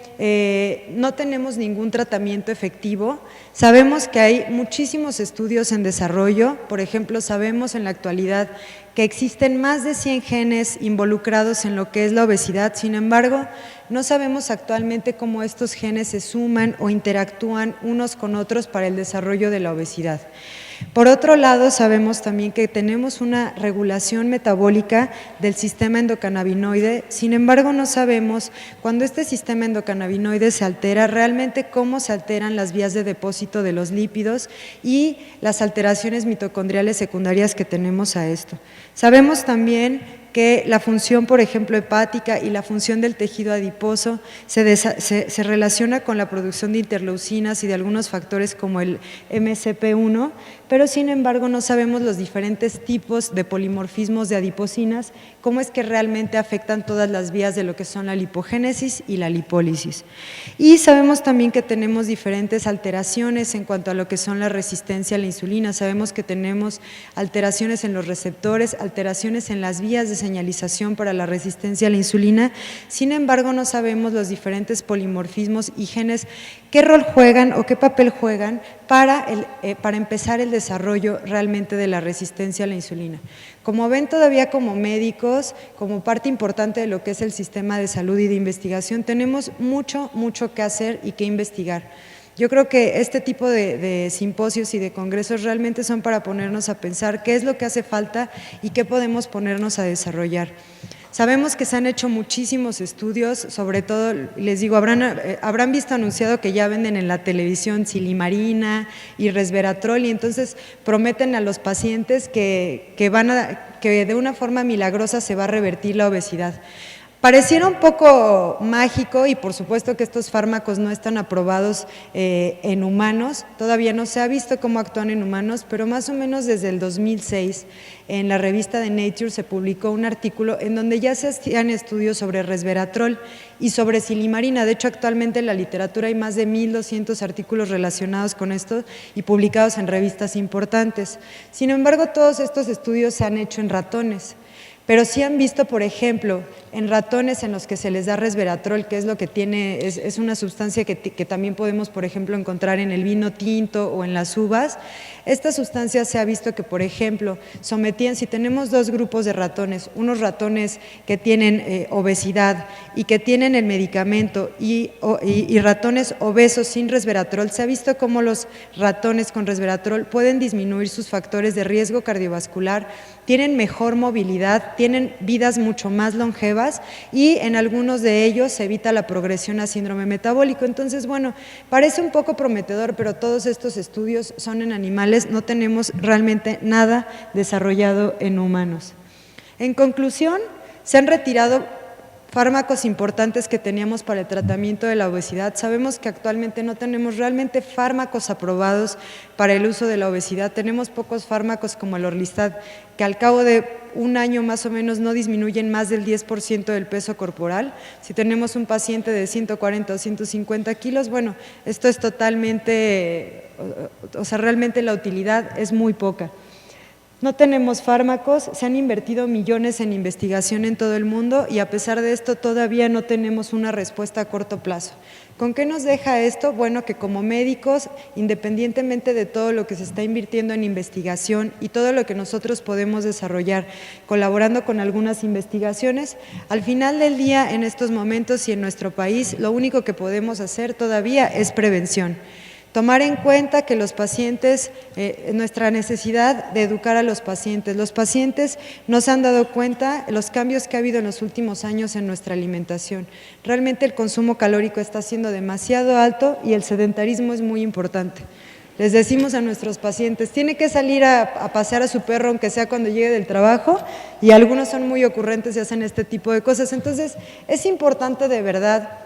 no tenemos ningún tratamiento efectivo. Sabemos que hay muchísimos estudios en desarrollo, por ejemplo, sabemos en la actualidad que existen más de 100 genes involucrados en lo que es la obesidad, sin embargo, no sabemos actualmente cómo estos genes se suman o interactúan unos con otros para el desarrollo de la obesidad. Por otro lado, sabemos también que tenemos una regulación metabólica del sistema endocannabinoide, sin embargo no sabemos cuando este sistema endocannabinoide se altera, realmente cómo se alteran las vías de depósito de los lípidos y las alteraciones mitocondriales secundarias que tenemos a esto. Sabemos también que la función, por ejemplo, hepática y la función del tejido adiposo se relaciona con la producción de interleucinas y de algunos factores como el MCP1, pero sin embargo no sabemos los diferentes tipos de polimorfismos de adipocinas, cómo es que realmente afectan todas las vías de lo que son la lipogénesis y la lipólisis. Y sabemos también que tenemos diferentes alteraciones en cuanto a lo que son la resistencia a la insulina, sabemos que tenemos alteraciones en los receptores, alteraciones en las vías de señalización para la resistencia a la insulina, sin embargo no sabemos los diferentes polimorfismos y genes, qué rol juegan o qué papel juegan para empezar el desarrollo realmente de la resistencia a la insulina. Como ven, todavía como médicos, como parte importante de lo que es el sistema de salud y de investigación, tenemos mucho que hacer y que investigar. Yo creo que este tipo de simposios y de congresos realmente son para ponernos a pensar qué es lo que hace falta y qué podemos ponernos a desarrollar. Sabemos que se han hecho muchísimos estudios, sobre todo, les digo, habrán visto anunciado que ya venden en la televisión silimarina y resveratrol y entonces prometen a los pacientes que de una forma milagrosa se va a revertir la obesidad. Pareciera un poco mágico y por supuesto que estos fármacos no están aprobados en humanos, todavía no se ha visto cómo actúan en humanos, pero más o menos desde el 2006 en la revista de Nature se publicó un artículo en donde ya se hacían estudios sobre resveratrol y sobre silimarina. De hecho, actualmente en la literatura hay más de 1,200 artículos relacionados con esto y publicados en revistas importantes. Sin embargo, todos estos estudios se han hecho en ratones. Pero sí han visto, por ejemplo, en ratones en los que se les da resveratrol, que es lo que tiene, es una sustancia que también podemos, por ejemplo, encontrar en el vino tinto o en las uvas. Esta sustancia se ha visto que, por ejemplo, si tenemos dos grupos de ratones, unos ratones que tienen obesidad y que tienen el medicamento y ratones obesos sin resveratrol, se ha visto cómo los ratones con resveratrol pueden disminuir sus factores de riesgo cardiovascular, tienen mejor movilidad, tienen vidas mucho más longevas y en algunos de ellos se evita la progresión a síndrome metabólico. Entonces, bueno, parece un poco prometedor, pero todos estos estudios son en animales, no tenemos realmente nada desarrollado en humanos. En conclusión, se han retirado fármacos importantes que teníamos para el tratamiento de la obesidad. Sabemos que actualmente no tenemos realmente fármacos aprobados para el uso de la obesidad. Tenemos pocos fármacos como el Orlistat, que al cabo de un año más o menos no disminuyen más del 10% del peso corporal. Si tenemos un paciente de 140 o 150 kilos, bueno, esto es totalmente, o sea, realmente la utilidad es muy poca. No tenemos fármacos, se han invertido millones en investigación en todo el mundo y a pesar de esto todavía no tenemos una respuesta a corto plazo. ¿Con qué nos deja esto? Bueno, que como médicos, independientemente de todo lo que se está invirtiendo en investigación y todo lo que nosotros podemos desarrollar colaborando con algunas investigaciones, al final del día, en estos momentos y en nuestro país, lo único que podemos hacer todavía es prevención. Tomar en cuenta que los pacientes, nuestra necesidad de educar a los pacientes no se han dado cuenta los cambios que ha habido en los últimos años en nuestra alimentación. Realmente el consumo calórico está siendo demasiado alto y el sedentarismo es muy importante. Les decimos a nuestros pacientes, tiene que salir a pasear a su perro aunque sea cuando llegue del trabajo y algunos son muy ocurrentes y hacen este tipo de cosas. Entonces es importante de verdad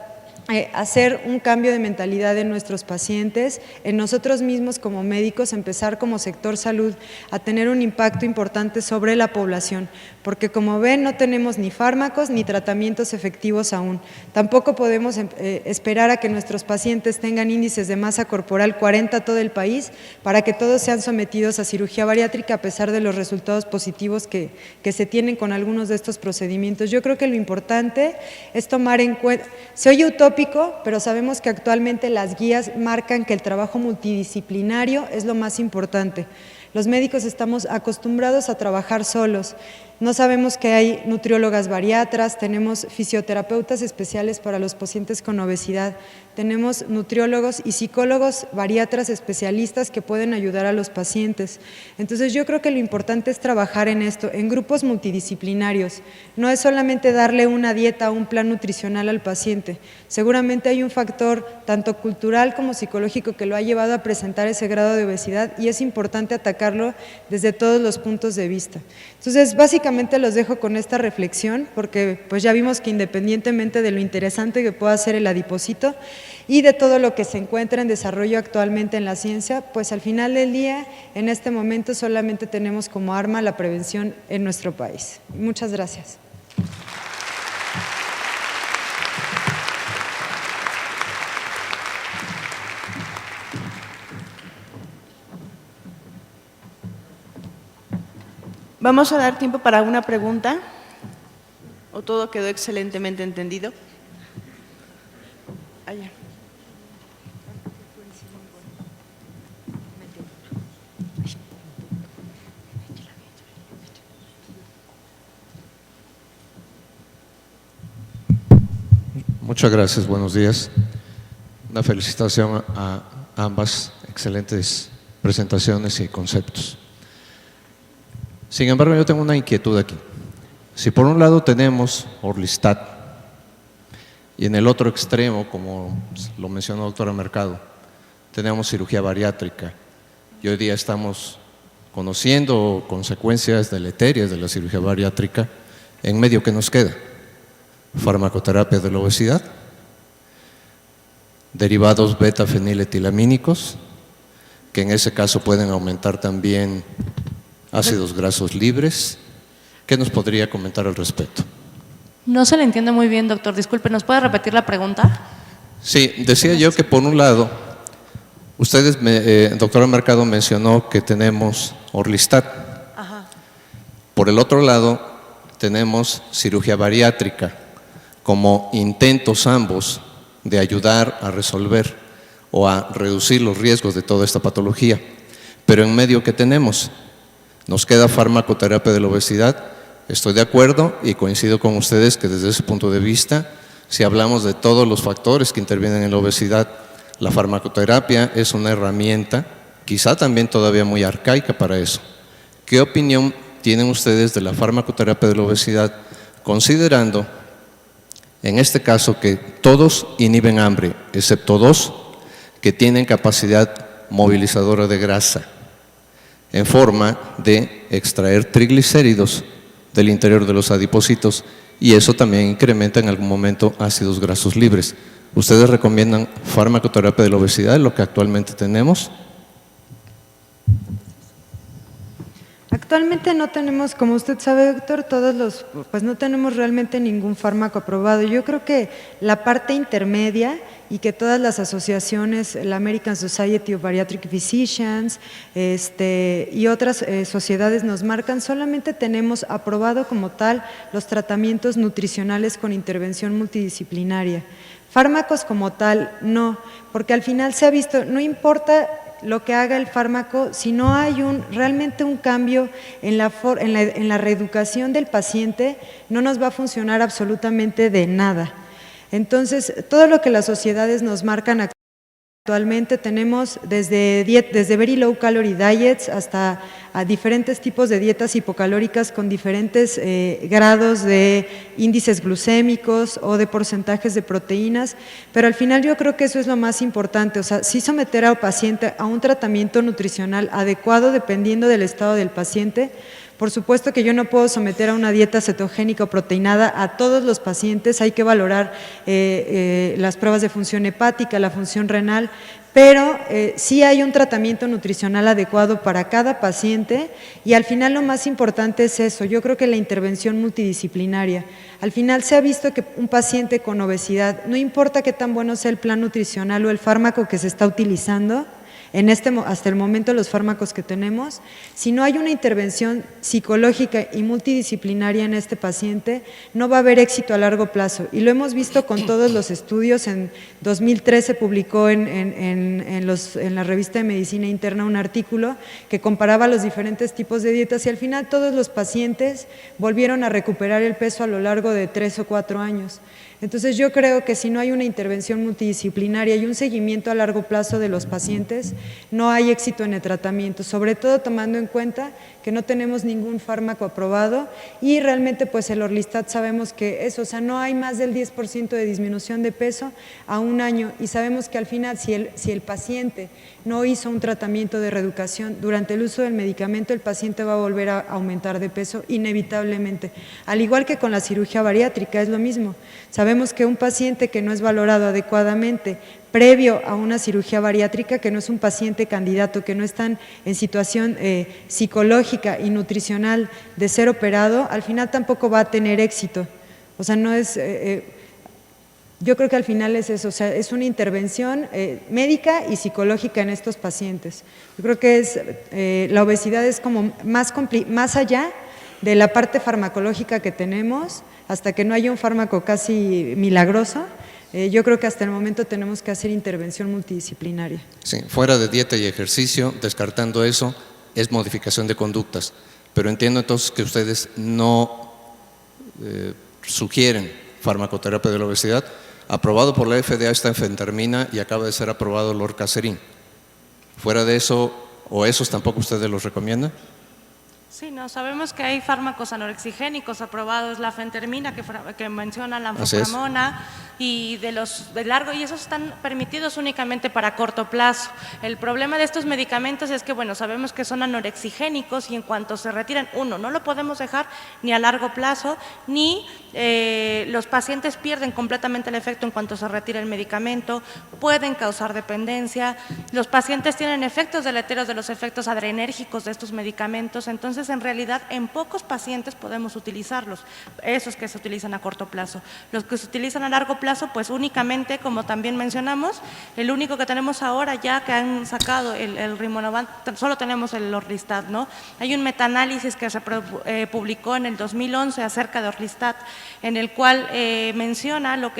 hacer un cambio de mentalidad en nuestros pacientes, en nosotros mismos como médicos, empezar como sector salud a tener un impacto importante sobre la población, porque como ven no tenemos ni fármacos ni tratamientos efectivos aún. Tampoco podemos esperar a que nuestros pacientes tengan índices de masa corporal 40 todo el país para que todos sean sometidos a cirugía bariátrica a pesar de los resultados positivos que se tienen con algunos de estos procedimientos. Yo creo que lo importante es tomar en cuenta, se oye utópico, pero sabemos que actualmente las guías marcan que el trabajo multidisciplinario es lo más importante. Los médicos estamos acostumbrados a trabajar solos. No sabemos que hay nutriólogas bariatras, tenemos fisioterapeutas especiales para los pacientes con obesidad, tenemos nutriólogos y psicólogos bariatras especialistas que pueden ayudar a los pacientes. Entonces yo creo que lo importante es trabajar en esto, en grupos multidisciplinarios. No es solamente darle una dieta o un plan nutricional al paciente. Seguramente hay un factor tanto cultural como psicológico que lo ha llevado a presentar ese grado de obesidad y es importante atacarlo desde todos los puntos de vista. Entonces, básicamente los dejo con esta reflexión porque pues ya vimos que independientemente de lo interesante que pueda ser el adipocito y de todo lo que se encuentra en desarrollo actualmente en la ciencia, pues al final del día, en este momento solamente tenemos como arma la prevención en nuestro país. Muchas gracias. Vamos a dar tiempo para una pregunta, o todo quedó excelentemente entendido. Allá. Muchas gracias, buenos días. Una felicitación a ambas excelentes presentaciones y conceptos. Sin embargo, yo tengo una inquietud aquí. Si por un lado tenemos Orlistat y en el otro extremo, como lo mencionó la doctora Mercado, tenemos cirugía bariátrica y hoy día estamos conociendo consecuencias deleterias de la cirugía bariátrica, en medio que nos queda farmacoterapia de la obesidad, derivados beta-feniletilamínicos, que en ese caso pueden aumentar también ácidos grasos libres. ¿Qué nos podría comentar al respecto? No se le entiende muy bien, doctor. Disculpe, ¿nos puede repetir la pregunta? Sí, decía yo que por un lado, doctora Mercado mencionó que tenemos Orlistat. Ajá. Por el otro lado, tenemos cirugía bariátrica, como intentos ambos de ayudar a resolver o a reducir los riesgos de toda esta patología. Pero en medio que tenemos, nos queda farmacoterapia de la obesidad. Estoy de acuerdo y coincido con ustedes que desde ese punto de vista, si hablamos de todos los factores que intervienen en la obesidad, la farmacoterapia es una herramienta, quizá también todavía muy arcaica para eso. ¿Qué opinión tienen ustedes de la farmacoterapia de la obesidad, considerando en este caso que todos inhiben hambre, excepto dos que tienen capacidad movilizadora de grasa, en forma de extraer triglicéridos del interior de los adipocitos, y eso también incrementa en algún momento ácidos grasos libres? ¿Ustedes recomiendan farmacoterapia de la obesidad, lo que actualmente tenemos? Actualmente no tenemos, como usted sabe, doctor, pues no tenemos realmente ningún fármaco aprobado. Yo creo que la parte intermedia y que todas las asociaciones, la American Society of Bariatric Physicians y otras sociedades nos marcan, solamente tenemos aprobado como tal los tratamientos nutricionales con intervención multidisciplinaria. Fármacos como tal, no, porque al final se ha visto, no importa lo que haga el fármaco, si no hay realmente un cambio en la reeducación del paciente, no nos va a funcionar absolutamente de nada. Entonces, todo lo que las sociedades nos marcan actualmente tenemos desde very low calorie diets hasta a diferentes tipos de dietas hipocalóricas con diferentes grados de índices glucémicos o de porcentajes de proteínas, pero al final yo creo que eso es lo más importante, o sea, sí someter al paciente a un tratamiento nutricional adecuado dependiendo del estado del paciente. Por supuesto que yo no puedo someter a una dieta cetogénica o proteinada a todos los pacientes, hay que valorar las pruebas de función hepática, la función renal, pero sí hay un tratamiento nutricional adecuado para cada paciente y al final lo más importante es eso, yo creo que la intervención multidisciplinaria. Al final se ha visto que un paciente con obesidad, no importa qué tan bueno sea el plan nutricional o el fármaco que se está utilizando, hasta el momento los fármacos que tenemos, si no hay una intervención psicológica y multidisciplinaria en este paciente, no va a haber éxito a largo plazo. Y lo hemos visto con todos los estudios. En 2013 publicó en la revista de Medicina Interna un artículo que comparaba los diferentes tipos de dietas y al final todos los pacientes volvieron a recuperar el peso a lo largo de 3 o 4 años. Entonces yo creo que si no hay una intervención multidisciplinaria y un seguimiento a largo plazo de los pacientes, no hay éxito en el tratamiento, sobre todo tomando en cuenta que no tenemos ningún fármaco aprobado y realmente pues el Orlistat sabemos que eso, o sea, no hay más del 10% de disminución de peso a un año y sabemos que al final si el paciente no hizo un tratamiento de reeducación durante el uso del medicamento, el paciente va a volver a aumentar de peso inevitablemente, al igual que con la cirugía bariátrica, es lo mismo. Sabemos que un paciente que no es valorado adecuadamente previo a una cirugía bariátrica, que no es un paciente candidato, que no está en situación psicológica y nutricional de ser operado, al final tampoco va a tener éxito. O sea, no es… yo creo que al final es eso, o sea, es una intervención médica y psicológica en estos pacientes. Yo creo que la obesidad es como más allá de la parte farmacológica que tenemos, hasta que no haya un fármaco casi milagroso. Yo creo que hasta el momento tenemos que hacer intervención multidisciplinaria. Sí, fuera de dieta y ejercicio, descartando eso, es modificación de conductas. Pero entiendo entonces que ustedes no sugieren farmacoterapia de la obesidad. Aprobado por la FDA está efentermina y acaba de ser aprobado el Orcaserin. Fuera de eso, o esos tampoco ustedes los recomiendan. Sí, no, sabemos que hay fármacos anorexigénicos aprobados, la fentermina que menciona, la anfopramona, y de largo, y esos están permitidos únicamente para corto plazo. El problema de estos medicamentos es que, bueno, sabemos que son anorexigénicos y en cuanto se retiran, no lo podemos dejar ni a largo plazo, ni los pacientes pierden completamente el efecto en cuanto se retira el medicamento, pueden causar dependencia, los pacientes tienen efectos deleterios de los efectos adrenérgicos de estos medicamentos, entonces en realidad en pocos pacientes podemos utilizarlos, esos que se utilizan a corto plazo. Los que se utilizan a largo plazo, pues únicamente, como también mencionamos, el único que tenemos ahora ya que han sacado el Rimonabant, solo tenemos el Orlistat, ¿no? Hay un metaanálisis que se publicó en el 2011 acerca de Orlistat, en el cual menciona los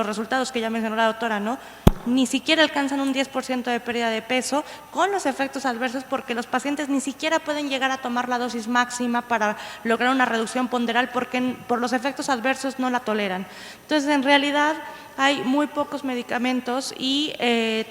resultados que ya mencionó la doctora, ¿no? Ni siquiera alcanzan un 10% de pérdida de peso con los efectos adversos porque los pacientes ni siquiera pueden llegar a tomar la dosis máxima para lograr una reducción ponderal porque por los efectos adversos no la toleran. Entonces, en realidad hay muy pocos medicamentos y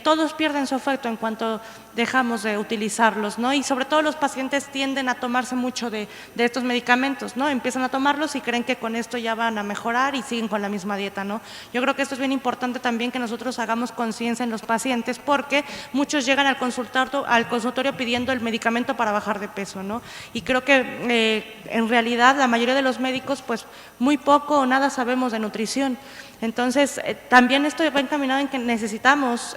todos pierden su efecto en cuanto dejamos de utilizarlos, ¿no? Y sobre todo los pacientes tienden a tomarse mucho de estos medicamentos, ¿no? Empiezan a tomarlos y creen que con esto ya van a mejorar y siguen con la misma dieta, ¿no? Yo creo que esto es bien importante también que nosotros hagamos conciencia en los pacientes porque muchos llegan al consultorio pidiendo el medicamento para bajar de peso, ¿no? Y creo que en realidad la mayoría de los médicos pues muy poco o nada sabemos de nutrición. Entonces, también esto va encaminado en que necesitamos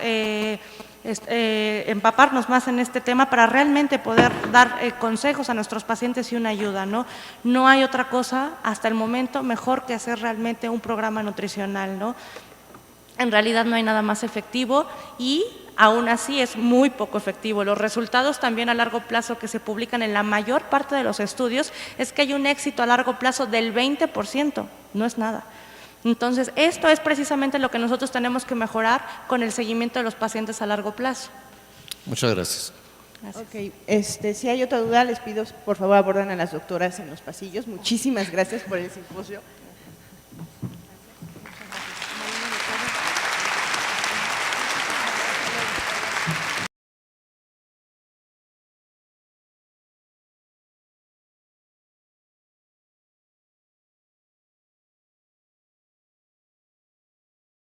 empaparnos más en este tema para realmente poder dar consejos a nuestros pacientes y una ayuda, ¿no? No hay otra cosa hasta el momento mejor que hacer realmente un programa nutricional, ¿no? En realidad no hay nada más efectivo y aún así es muy poco efectivo. Los resultados también a largo plazo que se publican en la mayor parte de los estudios es que hay un éxito a largo plazo del 20%, no es nada. Entonces, esto es precisamente lo que nosotros tenemos que mejorar con el seguimiento de los pacientes a largo plazo. Muchas gracias. Gracias. Ok, si hay otra duda, les pido, por favor, abordan a las doctoras en los pasillos. Muchísimas gracias por el simposio.